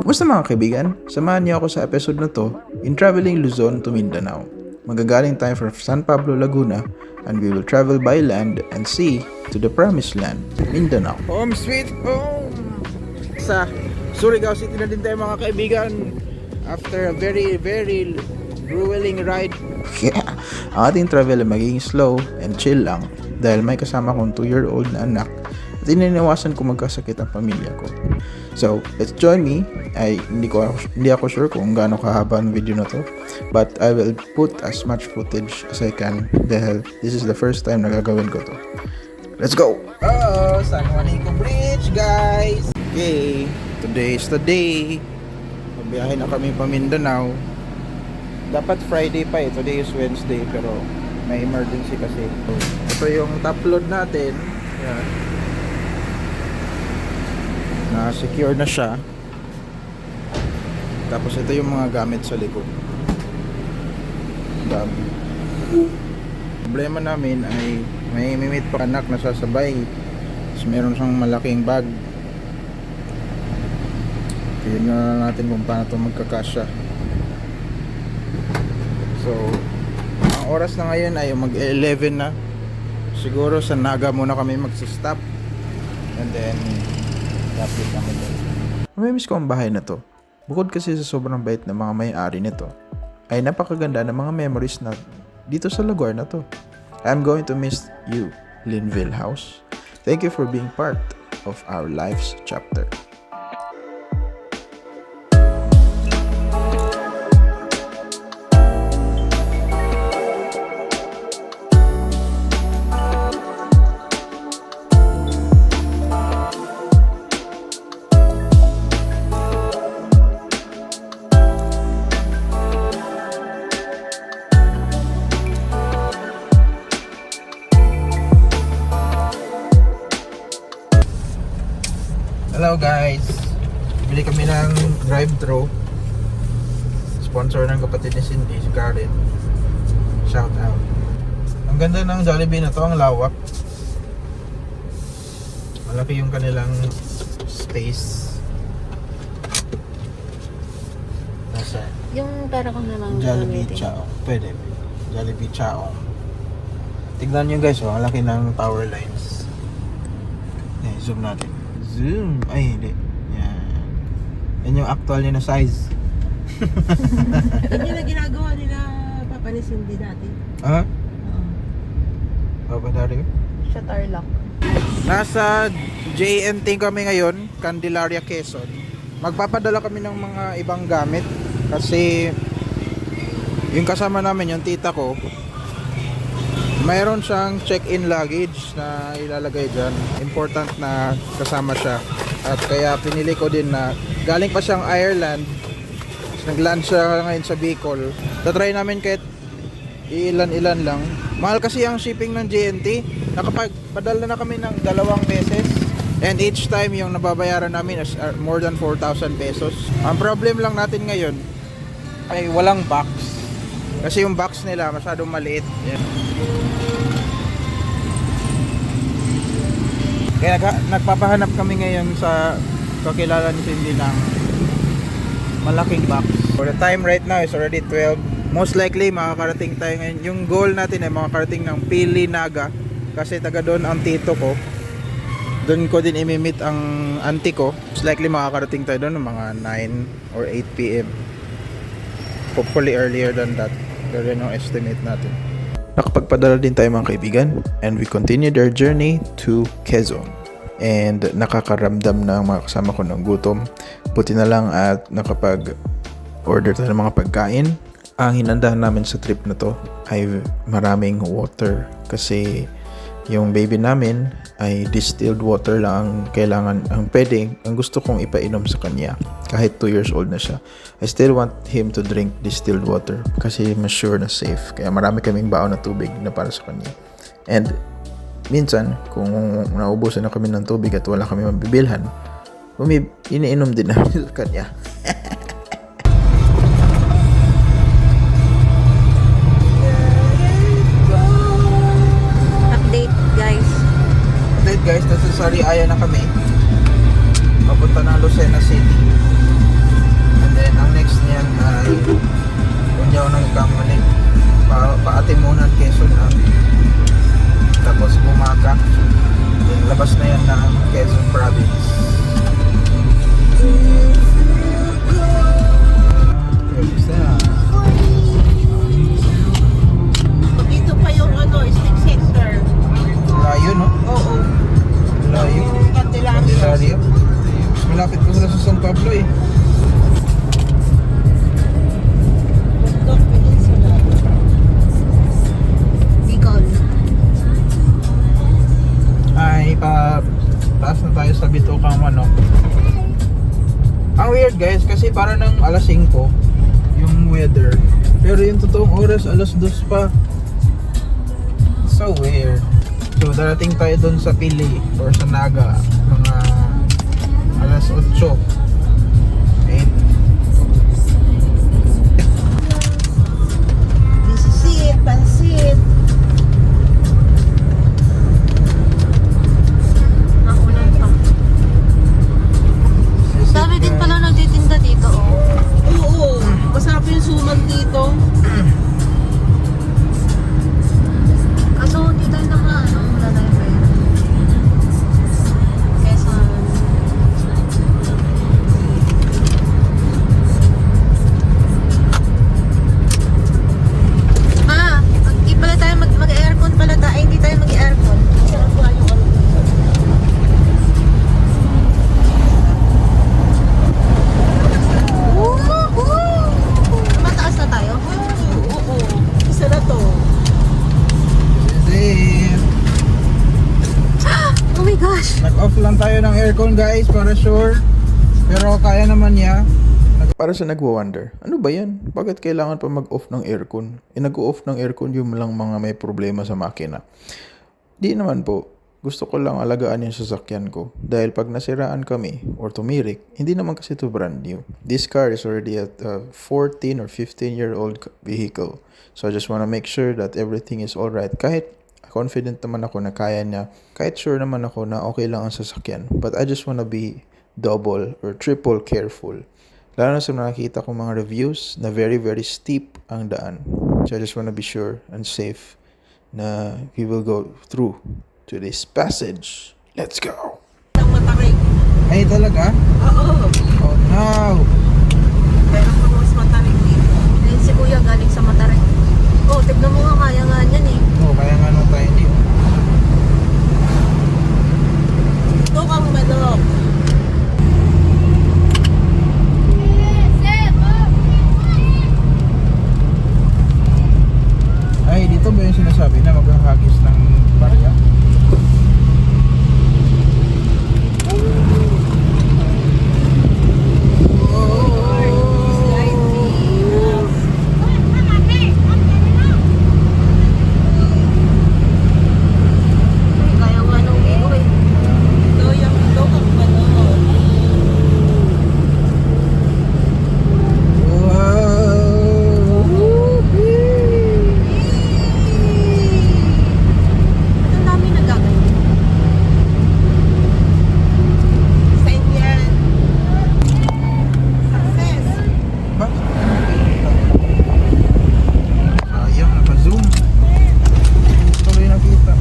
Kumusta mga kaibigan? Samahan niyo ako sa episode na to in traveling Luzon to Mindanao. Magagaling tayo from San Pablo, Laguna, and we will travel by land and sea to the promised land, Mindanao. Home sweet home! Sa Surigao City na din tayo mga kaibigan after a very grueling ride. Yeah, ang ating travel ay magiging slow and chill lang dahil may kasama kong 2-year-old na anak at ininiwasan ko magkasakit ang pamilya ko. So, let's join me. Hindi ako sure kung gaano kahaba ang video na to, but I will put as much footage as I can dahil this is the first time na gagawin ko to. Let's go! Oh, San Juanico Bridge, guys! Yay! Today is the day. Mabiyahe na kami pa Mindanao. Dapat Friday pa eh. Today is Wednesday pero may emergency kasi. Ito yung top load natin. Yan. Na-secure na siya. Tapos ito yung mga gamit sa likod. Dami. Problema namin ay may mimit pa anak na sasabay. Tapos meron siyang malaking bag. Tignan na natin kung paano ito magkakasya. So, ang oras na ngayon ay mag-11 na. Siguro sa Naga muna kami magsistop. And then lapit kami doon. Mamimiss ko ang bahay na to. Bukod kasi sa sobrang bait ng mga may-ari nito, ay napakaganda ng mga memories na dito sa lugar na to. I'm going to miss you, Linville House. Thank you for being part of our life's chapter. Hello guys, bili kami ng drive-thru. Sponsor ng kapatid ni Cindy, si Karen. Shout out. Ang ganda ng Jollibee na to, ang lawak. Malaki yung kanilang space. Nasa Yung para kung namang Jollibee Chao. Pwede. Jollibee Chao. Tignan nyo guys, ang laki ng power lines. Zoom natin. Zoom. Ay, hindi. Yan. Yan yung actual niya na size. Yan yung na ginagawa nila Papa ni Cindy dati. Ha? Oo. Papa Dario? Siya Tarlac. Nasa JNT kami ngayon, Candelaria, Quezon. Magpapadala kami ng mga ibang gamit kasi yung kasama namin, yung tita ko, mayroon siyang check-in luggage na ilalagay dyan. Important na kasama siya. At kaya pinili ko din na galing pa siyang Ireland. Nag-land siya ngayon sa Bicol. Tatry namin kahit ilan-ilan lang. Mahal kasi ang shipping ng JNT. Nakapagpadala na kami ng 2 beses. And each time yung nababayaran namin is more than 4,000 pesos. Ang problem lang natin ngayon ay walang box. Kasi yung box nila masyadong maliit. Yan. Kaya nagpapahanap kami ngayon sa kakilala ni Cindy ng malaking box. For the time right now is already 12. Most likely makakarating tayo ngayon. Yung goal natin ay makakarating ng Pili Naga. Kasi taga doon ang tito ko. Doon ko din imimit ang auntie ko. Most likely makakarating tayo doon ng mga 9 or 8 PM. Hopefully earlier than that. Pero yun ang estimate natin. Nakapagpadala din tayo mga kaibigan and we continued our journey to Quezon. And nakakaramdam ng mga kasama ko ng gutom. Buti na lang at nakapag-order tayo ng mga pagkain. Ang hinandahan namin sa trip na to ay maraming water kasi yung baby namin ay distilled water lang ang kailangan, ang gusto kong ipainom sa kanya kahit 2 years old na siya. I still want him to drink distilled water kasi mas sure na safe. Kaya marami kaming baon na tubig na para sa kanya. And minsan kung naubusan na kami ng tubig at wala kami mabibilhan, iniinom din namin sa kanya. Guys, nasa Sariaya na kami. Papunta ng Lucena City. sila sa San Pablo eh. Bundok Peninsula. Bicol. Ay, taas na tayo sa Bitukang Manok. Ang weird guys, kasi para ng alas 5 yung weather. Pero yung totoong oras, alas 2 pa. So weird. So darating tayo dun sa Pili or sa Naga, mga alas 8. 8. Bisisit, pansit. Nakulan pa. Dami din pala nagtitinda dito, oh. Oo, masarap yung suman dito. Kaso hindi tayo wala tayong pera. Kesa... Hindi pala tayo mag-aircon pala tayo. Hindi tayo mag-aircon. Sarap ba yung ano dito? Mataas na tayo? Oo. Isa na to. This is it. Oh my gosh! Nag-off lang tayo ng aircon guys para sure. Pero kaya naman niya. Para sa nagwa-wonder, ano ba yan? Bakit kailangan pa mag-off ng aircon? Nag-off ng aircon yung lang mga may problema sa makina. Di naman po. Gusto ko lang alagaan yung sasakyan ko. Dahil pag nasiraan kami or tumirik, hindi naman kasi ito brand new. This car is already a 14 or 15-year-old vehicle. So I just want to make sure that everything is alright. Kahit confident naman ako na kaya niya, kahit sure naman ako na okay lang ang sasakyan. But I just want to be double or triple careful. Lalo na sa nakikita kong mga reviews na very very steep ang daan. So I just want to be sure and safe na we will go through to this passage. Let's go! Ang matarik. Ay talaga? Oo. Oh no! Pero kung mas matarik dito. Ayun si Kuya galing sa Mataray. Oh, tignan mo nga, kaya nga niyan eh. Oh, kaya nga nung tayo hindi. Ito kang manok. Ay, dito ba yung sinasabi na maghahagis ng barya? Kaya nga nung iyo eh. Ito kang manok. Ba't ang dami nagaganyan? Sign yan. Success. Ba? Sayang, naka-zoom. Tuloy nakita.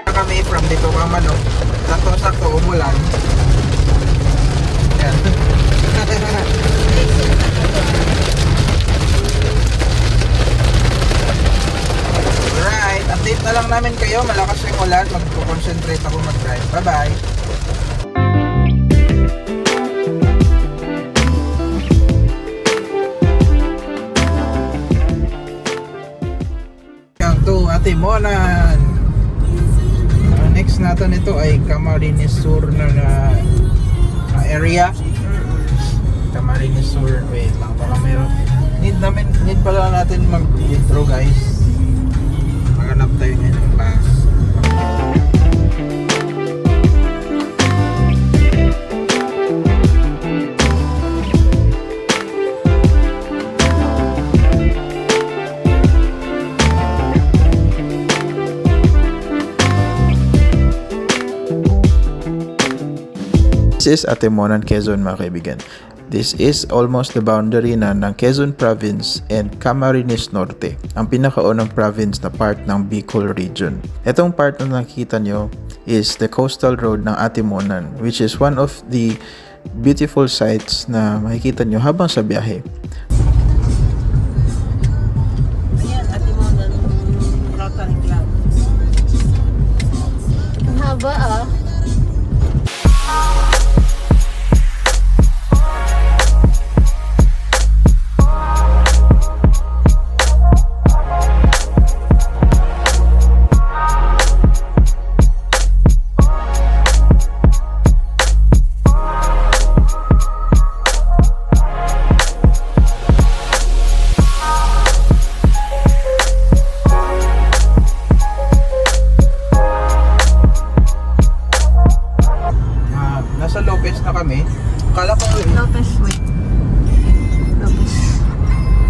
Kami from dito ka Manok. Sakto-sakto umulan. Yan. Alright, update na lang namin kayo. Malakas yung ulan. Magpo-concentrate ako mag-drive. Bye-bye. Yang to Ate Monan. Next natin ito ay Camarines Sur na area. Camarines Sur. Wait lang, baka meron. Need pala natin mag-intro guys. Maghanap tayo ngayon ng bus. This is Ate Monan, Quezon mga kaibigan. This is almost the boundary na ng Quezon Province and Camarines Norte, ang pinakaunang province na part ng Bicol region. Itong part na nakikita nyo is the coastal road ng Atimonan, which is one of the beautiful sights na makikita nyo habang sa biyahe. Ayan, ate mo ng Rotary Club. Ang haba ah. Nasa Lopez na kami. Lopez, wait. Lopez.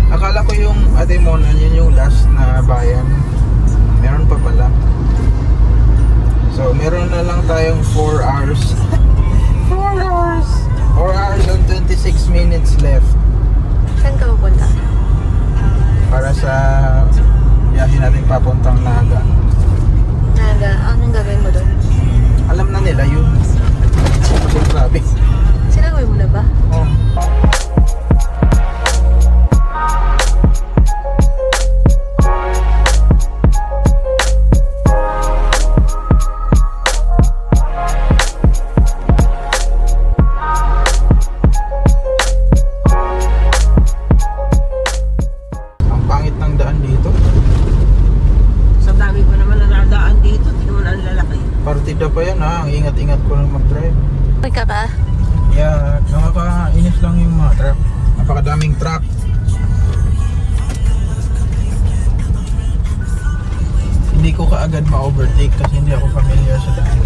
Akala ko yung Atimonan, yun yung last na bayan. Meron pa pala. So, meron na lang tayong 4 hours. 4 hours! 4 hours and 26 minutes left Saan ka pupunta? para sa biyahe natin papuntang Naga. Anong gagawin mo doon? Alam na nila yun. Kasi grabe. Sinagoy mo na ba? Oh. Ang pangit ng daan dito. Sa dami ko naman nanadaan dito, tingnan mo na ang lalaki. Partida pa yan ha. Ang ingat-ingat ko lang mag-drive. Uy ka ba? Yeah, nakakainis lang yung mga truck. Napakadaming truck. Hindi ko kaagad ma-overtake kasi hindi ako familiar sa daan.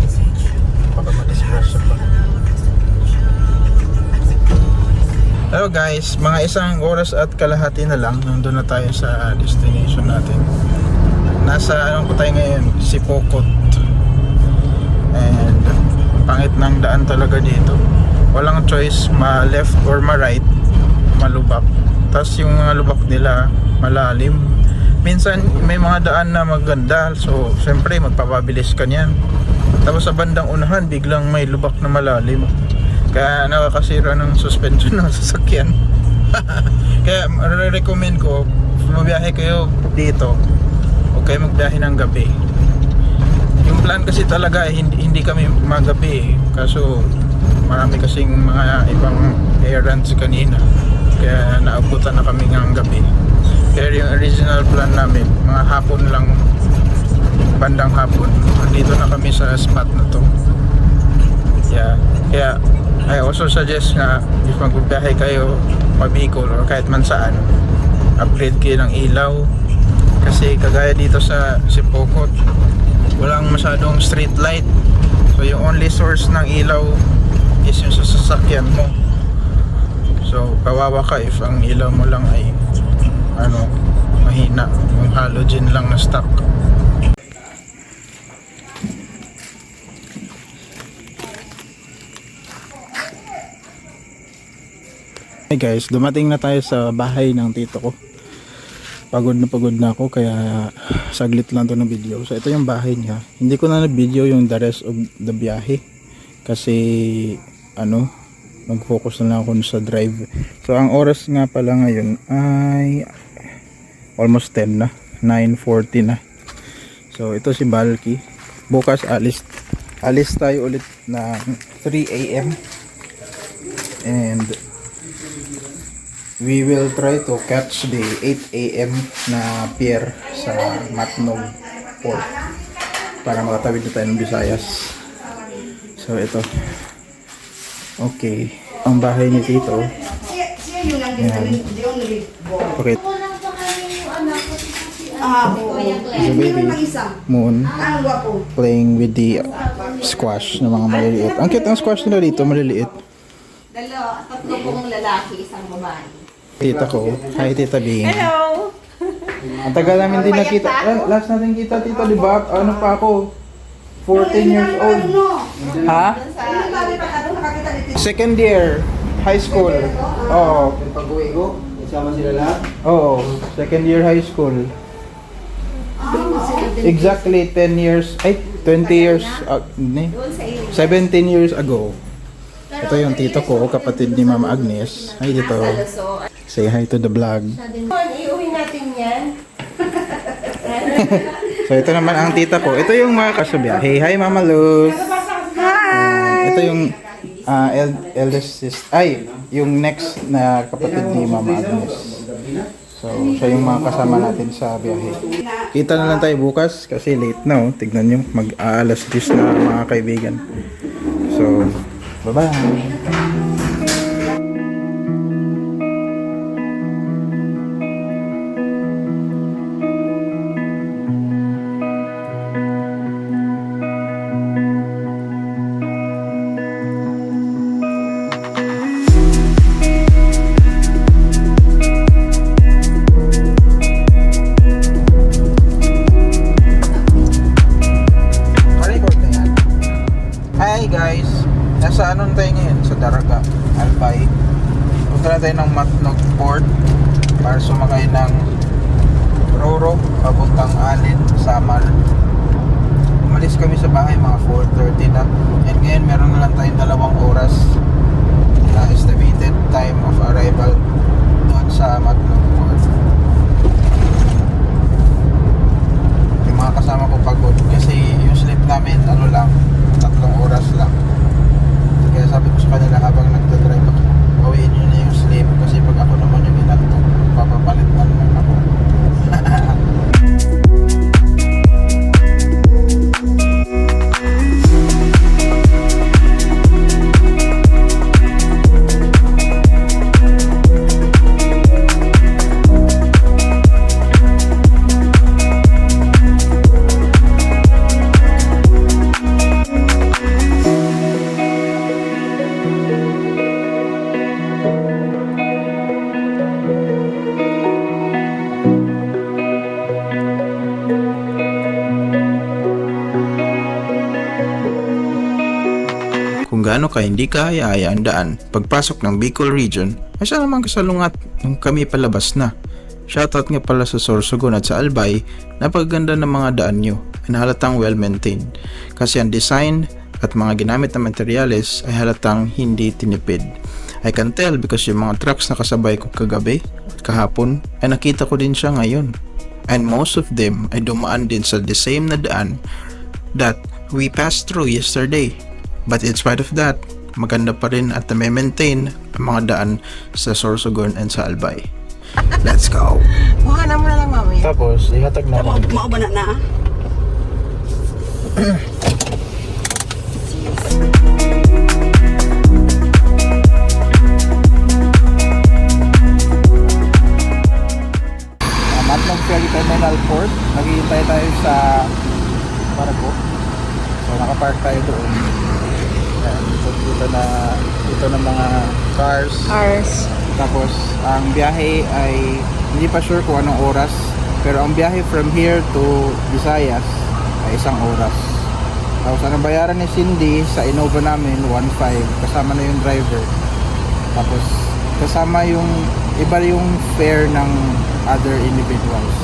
Baka ma-disgrasya pa. Hello guys, mga isang oras at kalahati na lang nandun na tayo sa destination natin. Nasa ano ko tayo ngayon? Sipokot. And pangit ng daan talaga dito. Walang choice, ma-left or ma-right, malubak. Tapos yung mga lubak nila malalim. Minsan may mga daan na maganda, so siyempre magpapabilis ka niyan. Tapos sa bandang unahan biglang may lubak na malalim. Kaya nakakasira ng suspension ng sasakyan. Kaya recommend ko, mabiyahe kayo dito, huwag kayo magbiyahe ng gabi. Yung plan kasi talaga hindi kami magabi kaso marami kasing mga ibang errands kanina kaya naabutan na kami ng gabi. Kaya yung original plan namin mga hapon lang, bandang hapon nandito na kami sa spot na to. Kaya I also suggest na if magbibiyahe kayo Bicol or kahit man saan, upgrade kayo ng ilaw kasi kagaya dito sa Sipokot walang masyadong street light, so yung only source ng ilaw is yung sa sasakyan mo. So kawawa ka if ang ilaw mo lang ay mahina, yung halogen lang na stock. Hey guys, dumating na tayo sa bahay ng tito ko. Pagod na ako kaya saglit lang to ng video. So ito yung bahay niya. Hindi ko na na-video yung the rest of the biyahe kasi mag-focus na lang ako sa drive. So ang oras nga pala ngayon ay almost 10 na, 9:40 na. So ito si Balky. Bukas alis tayo ulit ng 3 AM and we will try to catch the 8 AM na pier sa Matnog Port para makatawid na tayo ng Visayas. So ito. Okay. Ang bahay ni Tito. Yan. Okay. The baby Moon playing with the squash na mga maliliit. Ang cute ang squash nila dito, maliliit. Tatlo pong lalaki, isang babae. Tita ko. Hi, Tita Bing. Hello! Ang tagal namin din nakita. Last natin kita, Tito, di ba? Ano pa ako? 14 years old. Ha? Second year. high school. Oo. Pag-uwi ko, kasama sila lahat. Oo. Second year high school. Exactly 10 years, 20 years, Doon sa area. 17 years ago. Ito yung tito ko, kapatid ni Mama Agnes. Hi dito. So, Say hi to the vlog. Iuwi natin yan. So ito naman ang tita ko. Ito yung mga kasabiyahe. Hi Mama Luz. Ito yung eldest sister. Ay, yung next na kapatid ni Mama Agnes. So, siya yung mga kasama natin sa biyahe. Kita na lang tayo bukas kasi late na. Oh. Tignan nyo, mag-aalas 10 na mga kaibigan. So, bye-bye. Record na yan. Hi guys! Nasa anon tayo ngayon? Sa Daraga, Albay. Punta na tayo ng Matnog Port para sumakay ng Roro papuntang Alin, Samar. Umalis kami sa bahay mga 4:30 na. And ngayon meron na lang tayong 2 oras na estimated time of arrival doon sa Matnog Port. Yung mga kasama ko pagod kasi yung sleep namin ano lang 3 oras lang, kaya sabi ko sa kanila habang nagdadrive ako, bawiin nyo na yung sleep kasi pag ako naman yung inantok, papapalit na naman ako. Kung gaano ka hindi kahaya ang daan pagpasok ng Bicol region, ay siya naman kasalungat nung kami palabas na. Shoutout nga pala sa Sorsogon at sa Albay, napaganda ng mga daan nyo ay halatang well maintained kasi ang design at mga ginamit na materyales ay halatang hindi tinipid. I can tell because yung mga trucks na kasabay ko kagabi at kahapon ay nakita ko din siya ngayon. And most of them ay dumaan din sa the same na daan that we passed through yesterday. But in spite of that, maganda pa rin at na-maintain ang mga daan sa Sorsogon and sa Albay. Let's go! Buhanan mo na lang mamaya. Tapos, ihatag na lang. maubana na. Matnog Ferry Terminal Port. Naghihintay tayo sa Barco. So, nakapark tayo doon. Ayan, so, dito na mga cars. Tapos, ang biyahe ay hindi pa sure kung anong oras. Pero ang biyahe from here to Visayas ay 1 oras. Tapos, ang bayaran ni Cindy sa Innova namin, 1.5. Kasama na yung driver. Tapos, kasama yung iba yung fare ng other individuals.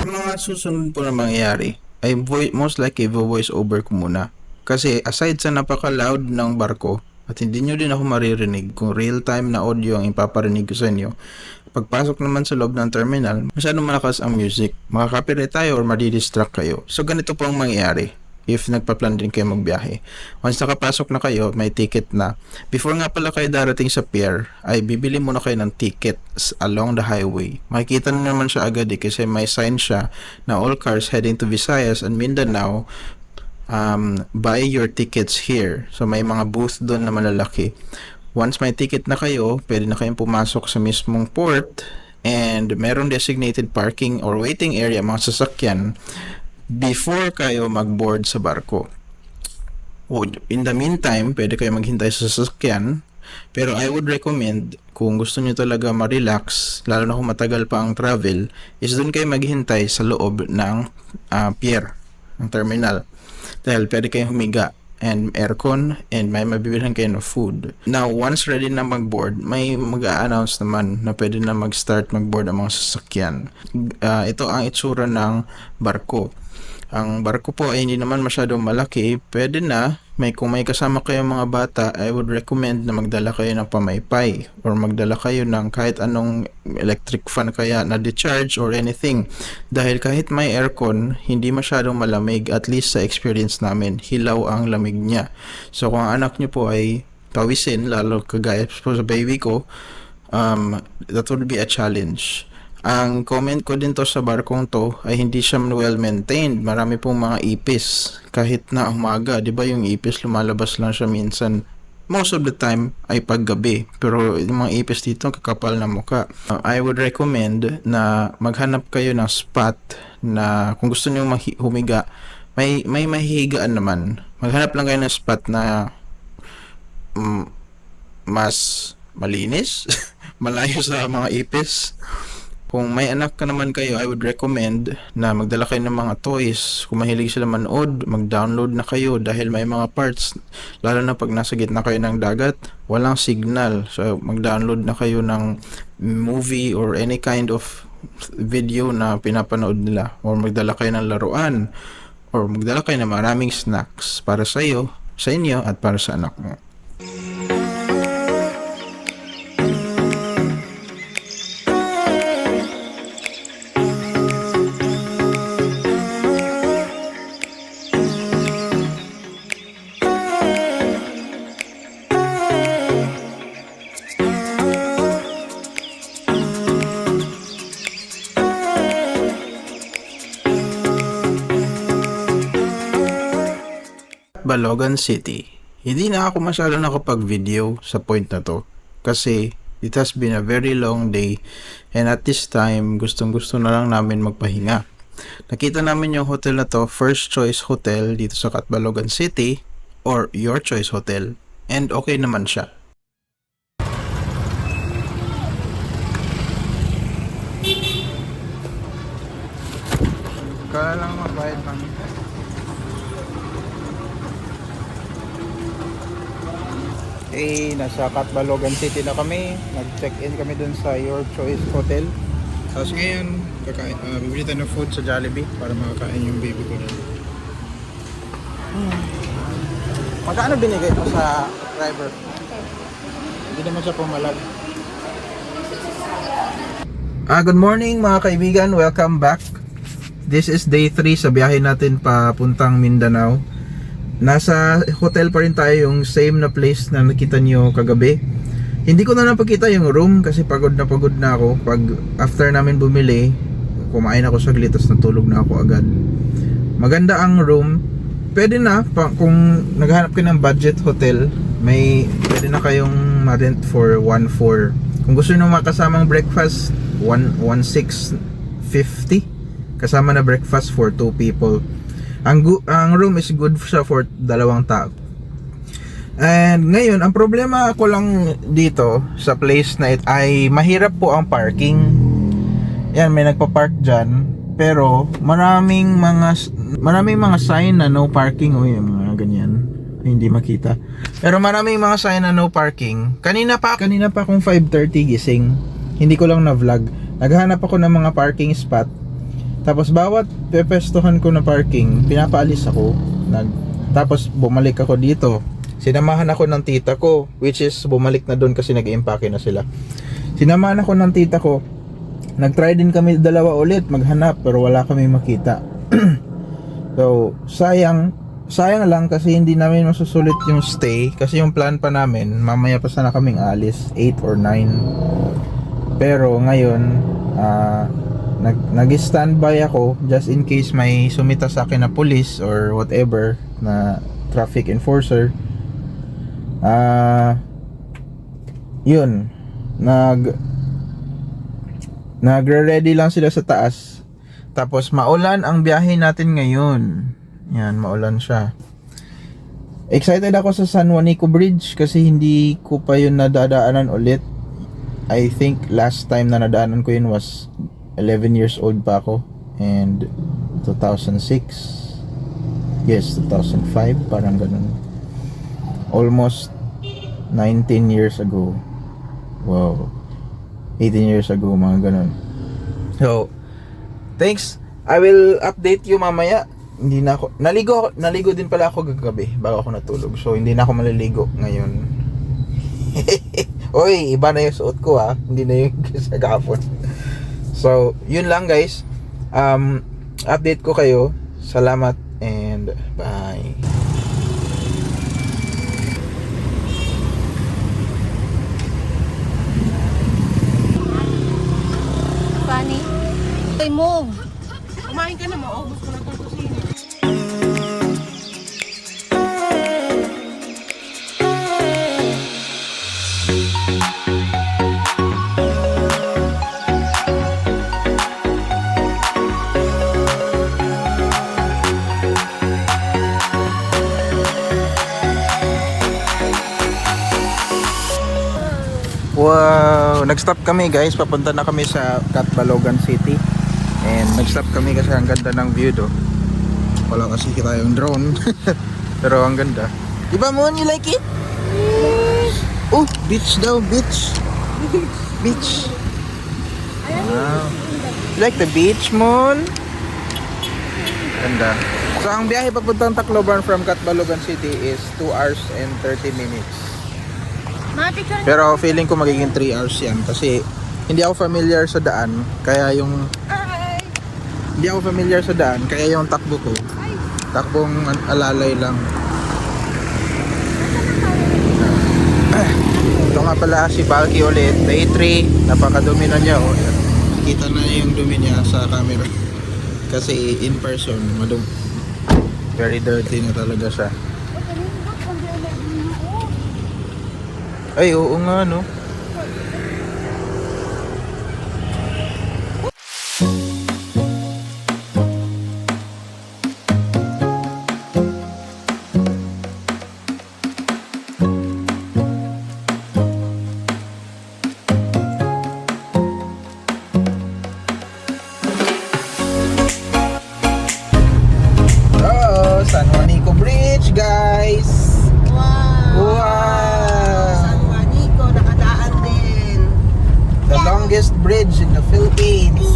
Mga susunod po na mangyayari ay most likely voice over ko muna. Kasi aside sa napaka-loud ng barko at hindi nyo din ako maririnig kung real-time na audio ang ipaparinig ko sa inyo, pagpasok naman sa loob ng terminal, masyadong malakas ang music. Makaka-copyright tayo or madidistract kayo. So ganito po ang mangyayari if nagpa-plan din kayo magbiyahe. Once nakapasok na kayo, may ticket na. Before nga pala kayo darating sa pier, ay bibili muna kayo ng tickets along the highway. Makikita na naman siya agad kasi may sign siya na all cars heading to Visayas and Mindanao, buy your tickets here. So may mga booth doon na malalaki. Once may ticket na kayo, pwede na kayong pumasok sa mismong port and meron designated parking or waiting area mga sasakyan before kayo mag-board sa barko. In the meantime, pwede kayo maghintay sa sasakyan, pero I would recommend kung gusto nyo talaga ma-relax, lalo na kung matagal pa ang travel, is doon kayo maghintay sa loob ng pier, ng terminal. Dahil pwede kayong humiga and aircon, and may mabibilhan kayo ng food. Now, once ready na mag-board, may mag-a-announce naman na pwede na mag-start mag-board ang mga sasakyan. Ito ang itsura ng barko. Ang barko po ay hindi naman masyadong malaki. Pwede na, kung may kasama kayong mga bata, I would recommend na magdala kayo ng pamaypay or magdala kayo ng kahit anong electric fan kaya na decharge or anything. Dahil kahit may aircon, hindi masyadong malamig, at least sa experience namin, hilaw ang lamig niya. So kung ang anak niyo po ay pawisin, lalo kagaya po sa baby ko, that would be a challenge. Ang comment ko din to sa barkong to ay hindi siya well maintained. Marami pong mga ipis kahit na umaga, 'di ba? Yung ipis lumalabas lang siya minsan. Most of the time ay paggabi. Pero yung mga ipis dito kakapal na mukha. I would recommend na maghanap kayo ng spot na kung gusto niyo humiga, may mahihigaan naman. Maghanap lang kayo ng spot na mas malinis, malayo sa mga ipis. Kung may anak ka naman kayo, I would recommend na magdala kayo ng mga toys. Kung mahilig sila manood, mag-download na kayo dahil may mga parts, lalo na pag nasa gitna kayo ng dagat, walang signal. So, mag-download na kayo ng movie or any kind of video na pinapanood nila. Or magdala kayo ng laruan. Or magdala kayo ng maraming snacks para sa iyo, sa inyo, at para sa anak mo. Balogan City. Hindi na ako masyado nakapag-video sa point na to kasi it has been a very long day and at this time gustong-gusto na lang namin magpahinga. Nakita namin yung hotel na to, First Choice Hotel dito sa Catbalogan City or Your Choice Hotel, and okay naman siya. Kaya lang magbayad lang. Nasa Catbalogan City na kami. Nag-check-in kami dun sa Your Choice Hotel. Tapos ngayon, bibili tayo ng food sa Jollibee para makakain yung baby ko dun. Magkano binigay mo sa driver? Hindi naman siya pumalag. Good morning mga kaibigan, welcome back. This is day 3 sa biyahe natin papuntang Mindanao. Nasa hotel pa rin tayo, yung same na place na nakita nyo kagabi. Hindi ko na napakita yung room kasi pagod na ako. Pag after namin bumili, kumain ako saglit tapos natulog na ako agad. Maganda ang room. Pwede na, kung naghahanap kayo ng budget hotel, pwede na kayong ma-rent for 1,400. Kung gusto nyo makasamang breakfast, 1,650. Kasama na breakfast for 2 people. Ang room is good siya for 2 tao. And ngayon, ang problema ko lang dito sa place na ay mahirap po ang parking. Yan, may nagpa-park dyan. Pero maraming mga sign na no parking. O yung mga ganyan, hindi makita. Pero maraming mga sign na no parking. Kanina pa akong 5:30 gising. Hindi ko lang na vlog. Naghahanap ako ng mga parking spot. Tapos bawat pepestohan ko na parking, pinapaalis ako. Tapos bumalik ako dito. Sinamahan ako ng tita ko, which is bumalik na doon kasi nag-impake na sila. Sinamahan ako ng tita ko. Nag-try din kami dalawa ulit maghanap pero wala kami makita. So, sayang lang kasi hindi namin masusulit yung stay kasi yung plan pa namin, mamaya pa sana kaming alis, 8 or 9. Pero ngayon, nag-standby ako just in case may sumita sa akin na police or whatever na traffic enforcer. Yun, nagre-ready lang sila sa taas. Tapos maulan ang biyahe natin ngayon. Yan, maulan siya. Excited ako sa San Juanico Bridge kasi hindi ko pa yun nadadaanan ulit. I think last time na nadaanan ko yun was 11 years old pa ako, and 2006, yes, 2005, parang ganun. almost 19 years ago. Wow. 18 years ago, mga ganun. So, thanks. I will update you mamaya. Hindi na ako naligo din pala ako kagabi bago ako natulog. So, hindi na ako maliligo ngayon. Oy, iba na yung suot ko ha. Hindi na yung sa kahapon. So, yun lang guys. Update ko kayo. Salamat and bye. Funny. Ay, move. Kumain ka na, maubos ko na itong kusina. Wow, nag-stop kami guys, papunta na kami sa Catbalogan City. And nag-stop kami kasi ang ganda ng view do. Wala kasi kita yung drone. Pero ang ganda. Diba Moon, you like it? Oh, beach daw, beach. Beach. Wow. You like the beach, Moon? Ganda. So ang biyahe papuntang Tacloban from Catbalogan City is 2 hours and 30 minutes. Pero feeling ko magiging 3 hours yan kasi hindi ako familiar sa daan, kaya yung takbo ko takbong alalay lang. Ito nga pala si Balky ulit, day 3. Napakadumi na niya oh. Kita na yung dumi niya sa camera kasi in person very dirty na talaga siya. Ay, oo nga, no? Oh, San Juanico Bridge, guys! Wow! San Juanico, nakadaan din. The longest bridge in the Philippines.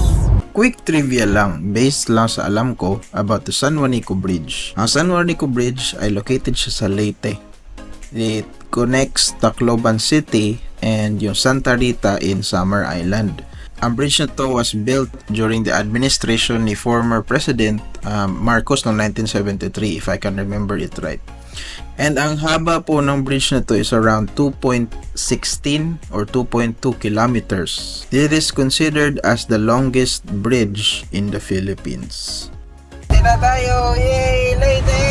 Quick trivia lang, based lang sa alam ko about the San Juanico Bridge. Ang San Juanico Bridge ay located siya sa Leyte. It connects Tacloban City and yung Santa Rita in Samar Island. Ang bridge na to was built during the administration ni former President Marcos noong 1973, if I can remember it right. And ang haba po ng bridge na to is around 2.16 or 2.2 kilometers. It is considered as the longest bridge in the Philippines. Tina tayo! Yay! Leyte!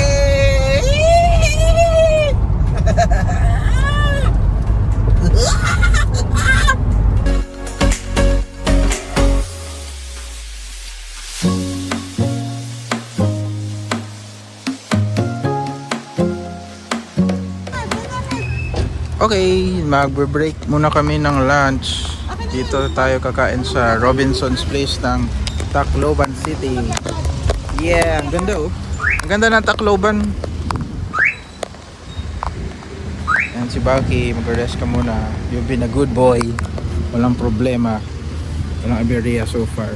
Okay, magbe-break muna kami ng lunch. Dito tayo kakain sa Robinson's Place ng Tacloban City. Yeah, ang ganda oh. Ang ganda ng Tacloban. Yan si Baki, mag-rest ka muna. You've been a good boy. Walang problema. Walang aberya so far.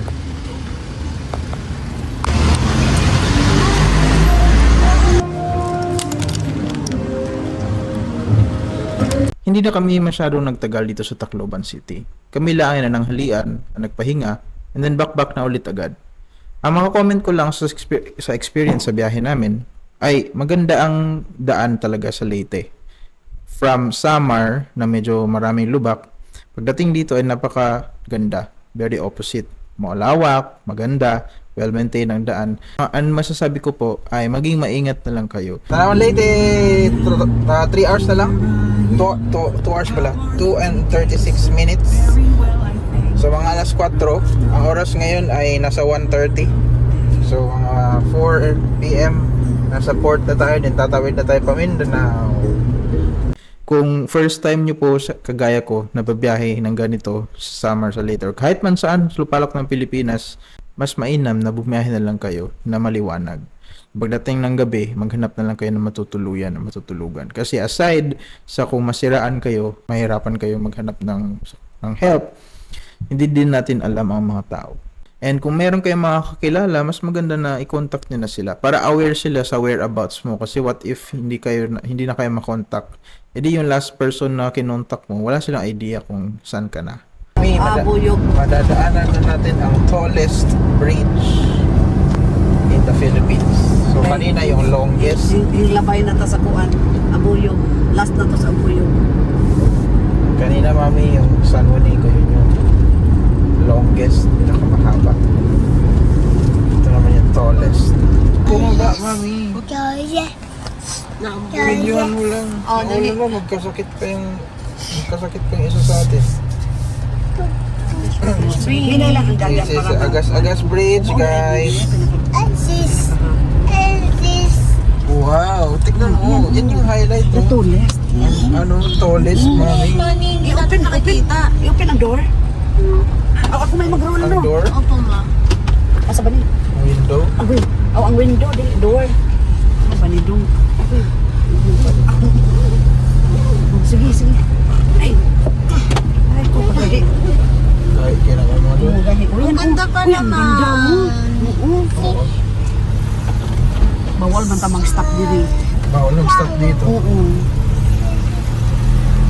Hindi na kami masyadong nagtagal dito sa Tacloban City. Kami lang na nanghalian, nagpahinga, and then back na ulit agad. Ang mga comment ko lang sa experience sa biyahe namin ay maganda ang daan talaga sa Leyte. From Samar na medyo maraming lubak, pagdating dito ay napakaganda. Very opposite. Malawak, maganda, well-maintained ang daan. Ang masasabi ko po ay maging maingat na lang kayo. Tanawan Leyte, 3 hours na lang. 2 hours pala. 2 and 36 minutes. So mga alas 4, ang oras ngayon ay nasa 1:30. So mga 4 PM nasa port na tayo, din tatawid na tayo pa Mindanao. Kung first time nyo po kagaya ko na babiyahe ng ganito sa summer sa Leyte or kahit man saan sa lupalok ng Pilipinas, mas mainam na bumiyahe na lang kayo na maliwanag. pagdating ng gabi, maghanap na lang kayo ng matutuluyan, ng matutulugan. Kasi aside sa kung masiraan kayo, mahirapan kayo maghanap ng help, hindi din natin alam ang mga tao. And kung meron kayong mga kakilala, mas maganda na i-contact nyo na sila para aware sila sa whereabouts mo. Kasi what if hindi na kayo makontak? Edi yung last person na kinontak mo, wala silang idea kung saan ka na. Buyog. Madadaanan na natin ang tallest bridge in the Philippines. So kanina yung longest. Yung labay na ta sa kuan. Abuyog. Last na to sa Abuyog. Kanina mami yung San Juanico, yun yung longest, pinakamahaba. Ito naman yung tallest. Bumaba mami. Videohan mo lang. Ano mo, magkasakit pa yung isa sa atin. Hinay lang ang dagat This is para Agas Bridge, guys. Wow, tignan mo. Yan yung highlight. Oh. tallest. Tallest, mami. I-open ang door. Ako may mag-roll Ang door, Opo, ma. Asa ba ni? window. Ang window, di door. Ano ba ni dong? Sige. Ay, ko pagadi. Kahit kailangan mo doon. Ang ganda pa naman. Bawal man tamang stop dito. Bawal mag-stop dito. Oo.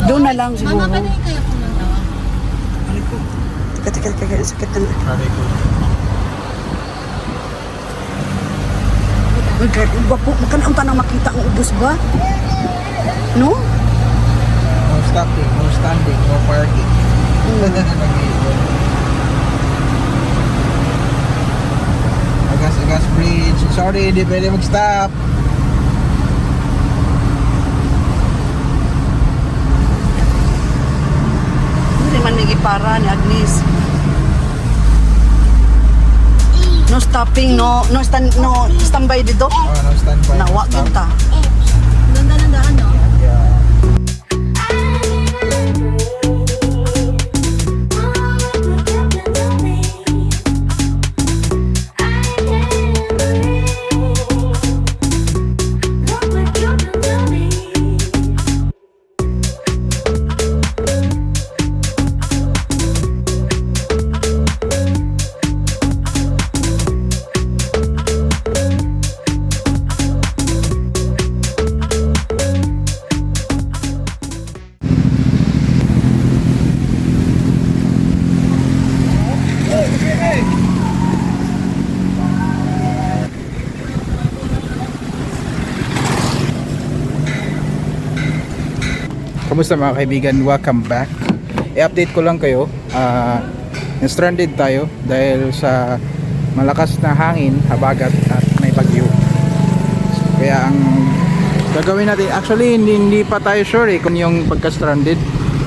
Doon na lang siguro. Mama, kanay kayo pumunta? Teka, sakit na. Sabi ko. Bukan ang tanang makita ang ubos ba? No? No stopping, no standing, no parking. Agas Bridge. Sorry, hindi pwede mag-stop. Hindi man may para ni Agnes. No stopping, no standby dito. Oh, no standby. Nawa no stop. kita. Ganda ng daan, no? Yeah. Kamusta mga kaibigan? Welcome back. I-update ko lang kayo. Stranded tayo dahil sa malakas na hangin, habagat at may bagyo. Kaya ang gagawin natin, actually hindi pa tayo sure kung yung pagka-stranded.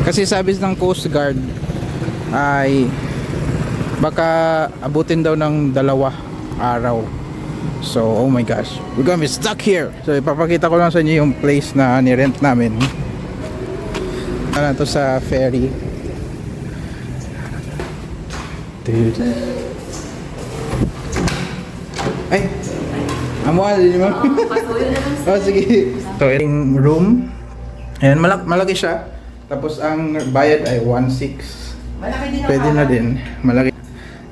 Kasi sabi ng Coast Guard ay baka abutin daw ng 2 araw. So, oh my gosh, we're gonna be stuck here. So, ipapakita ko lang sa inyo yung place na ni-rent namin. Ano to sa ferry. Dude. Ay! Amual, di ba? Oh, sige. So, yung room. Ayan, malaki siya. Tapos ang bayad ay 1.6. Pwede na din. Malaki.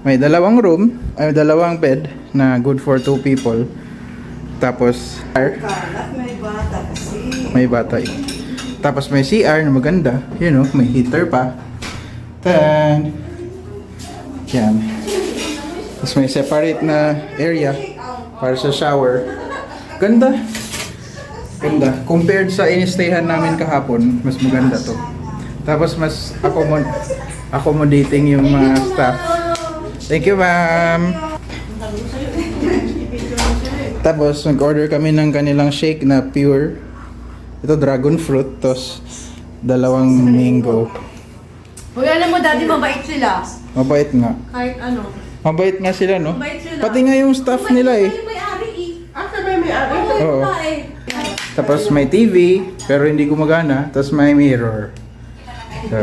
May 2 room, ay 2 bed na good for 2 people. Tapos may bata. Tapos may CR na maganda, may heater pa. Then yan. Tapos may separate na area para sa shower. Ganda. Compared sa in-stayhan namin kahapon, mas maganda to. Tapos mas accommodating yung mga staff. Thank you, ma'am. Tapos nag-order kami ng kanilang shake na pure. Ito dragon fruit, tos 2 mango. Uy, alam mo, daddy, mabait sila. Mabait nga. Kahit ano. Mabait nga sila, no? Mabait sila. Pati nga yung staff nila eh. May ari eh. Oo. Pa eh. Tapos may TV, pero hindi gumagana. Tapos may mirror. So,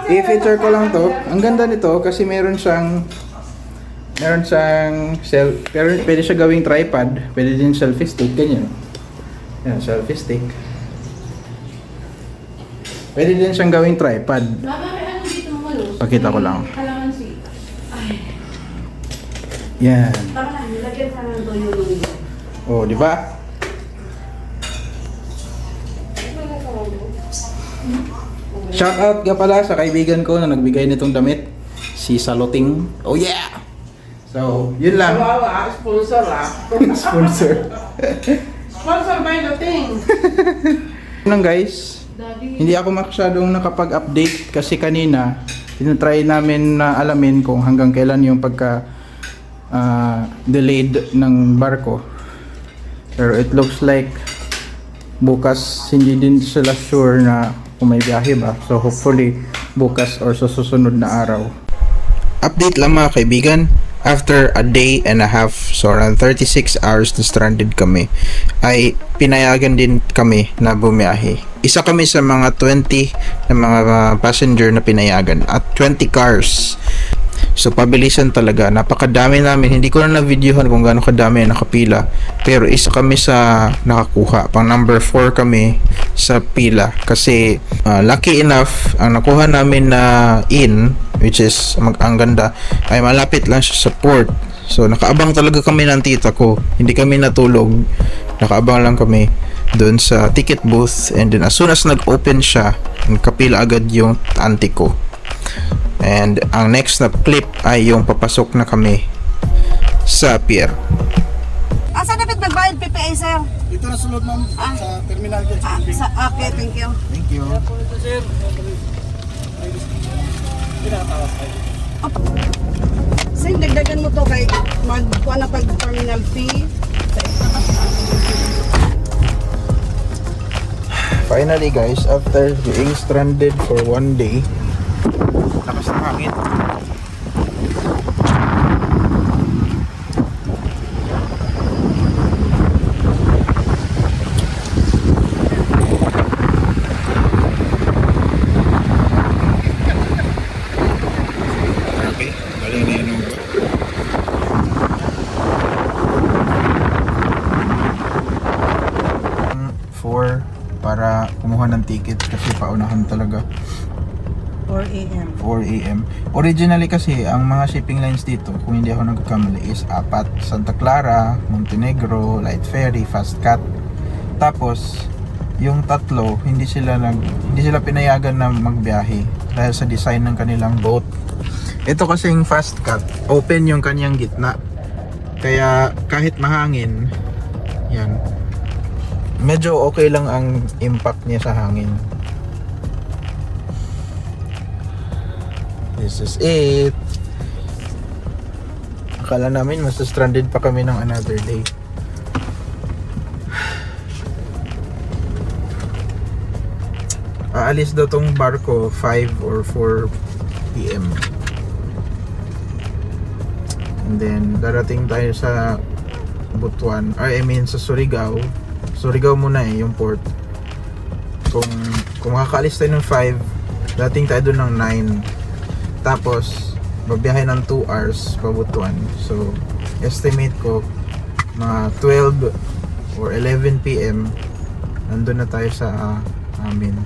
i-feature ko lang to. Ang ganda nito kasi meron siyang Meron siyang pero pwede siya gawing tripod, pwede din selfie stick, ganyan. Yan, selfie stick. Pwede din siyang gawing tripod. Ano dito mo malo? Pakita ko lang. Kalamansi. Yan. Tama na, nilagyan ka ng toyo lulo. Oh, di ba? Shout out nga pala sa kaibigan ko na nagbigay nitong damit, si Saloting. Oh yeah. So, yun lang. Kawawa, sponsor Sponsor. Sponsor by the thing. Yun lang guys. Hindi ako masyadong nakapag-update kasi kanina tinatry namin na alamin kung hanggang kailan yung pagka delayed ng barko. Pero it looks like bukas hindi din sila sure na kung may biyahe ba. So hopefully bukas or sa susunod na araw. Update lang mga kaibigan. After a day and a half, so around 36 hours na stranded kami, ay pinayagan din kami na bumiyahe. Isa kami sa mga 20 na mga passenger na pinayagan at 20 cars. So pabilisan talaga, napakadami namin. Hindi ko na na-videohan kung gaano kadami na nakapila, pero isa kami sa nakakuha. Pang number 4 kami sa pila kasi lucky enough ang nakuha namin na in, which is ang ganda, ay malapit lang siya sa port. So nakaabang talaga kami ng tita ko, hindi kami natulog, nakaabang lang kami doon sa ticket booth, and then as soon as nag-open siya, nakapila agad yung auntie ko. And ang next na clip ay yung papasok na kami sa pier. Asa dapat magbayad PPA, sir? Dito na sulod ma'am sa terminal dyan sa Okay, thank you. Thank you. Sir, dagdagan mo to kay magkuha na tag terminal fee. Finally guys, after being stranded for 1 day, lakas ng hangin. Okay, galing na yun. 4 para kumuha ng ticket kasi paunahan talaga. 4 a.m. 4 a.m. Originally kasi, ang mga shipping lines dito, kung hindi ako nagkakamali, is 4. Santa Clara, Montenegro, Light Ferry, Fast Cat. Tapos, yung tatlo, hindi sila pinayagan na magbiyahe dahil sa design ng kanilang boat. Ito kasing Fast Cat, open yung kanyang gitna. Kaya kahit mahangin, yan, medyo okay lang ang impact niya sa hangin. This is it. Akala namin mas stranded pa kami ng another day. Aalis daw tong barko 5 or 4 PM. And then darating tayo sa Butuan, sa Surigao. Surigao muna yung port. Kung makakaalis tayo ng 5, dating tayo doon ng 9. Tapos babiyahe ng 2 hours pa Butuan. So estimate ko mga 12 or 11 PM nandun na tayo sa amin.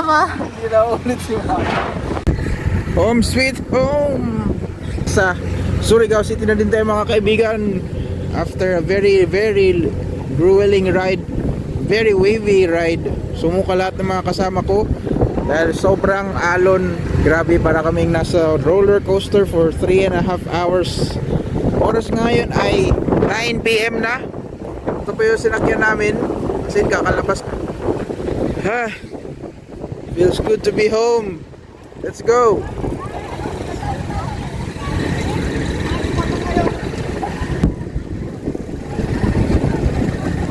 mama. Hindi na ulit si mama. Home sweet home! Sa Surigao City na din tayo mga kaibigan. After a very grueling ride, very wavy ride. Sumuka lahat ng mga kasama ko dahil sobrang alon. Grabe, para kaming nasa roller coaster for 3.5 hours. Oras ngayon ay 9 PM na. Ito pa yung sinakyan namin kasi kakalabas. Ha, feels good to be home. Let's go.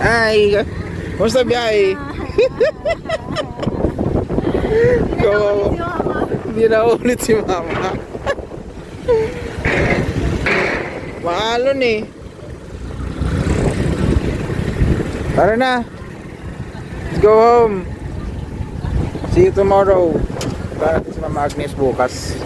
Ay, kumusta biyahe? Hindi na ulit si mama. Maalon eh. Tara na. Let's go home. See you tomorrow. Para sa Mama Agnes bukas.